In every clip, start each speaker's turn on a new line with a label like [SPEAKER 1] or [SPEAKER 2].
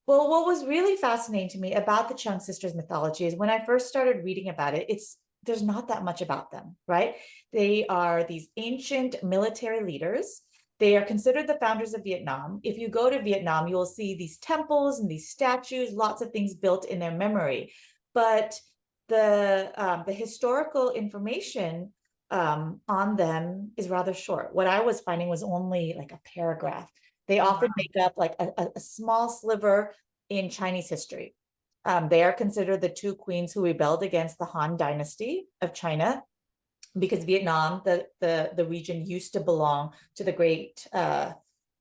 [SPEAKER 1] Well, what was really fascinating to me about the Chung sisters mythology is when I first started reading about it, there's not that much about them, right? They are these ancient military leaders. They are considered the founders of Vietnam. If you go to Vietnam, you will see these temples and these statues, lots of things built in their memory. But the historical information on them is rather short. What I was finding was only like a paragraph. They often
[SPEAKER 2] Wow.
[SPEAKER 1] make up like a small sliver in Chinese history. They are considered the two queens who rebelled against the Han dynasty of China because Vietnam, the region, used to belong to the great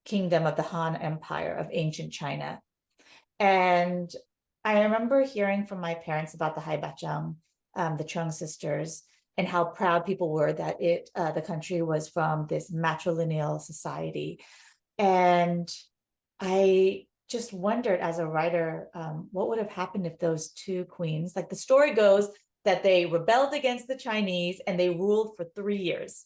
[SPEAKER 1] kingdom of the Han Empire of ancient China. And I remember hearing from my parents about the Hai Bachang, the Chung sisters, and how proud people were that the country was from this matrilineal society. And I just wondered as a writer, what would have happened if those two queens, like the story goes, that they rebelled against the Chinese and they ruled for 3 years.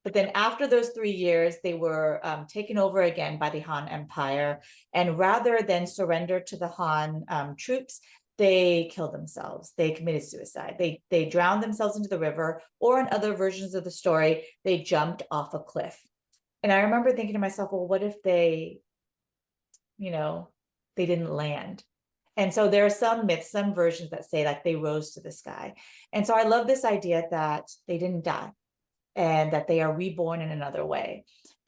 [SPEAKER 1] But then after those 3 years, they were taken over again by the Han Empire. And rather than surrender to the Han troops, they killed themselves. They committed suicide. They drowned themselves into the river, or in other versions of the story, they jumped off a cliff. And I remember thinking to myself, well, what if you know, they didn't land? And so there are some myths, some versions that say like they rose to the sky. And so I love this idea that they didn't die and that they are reborn in another way.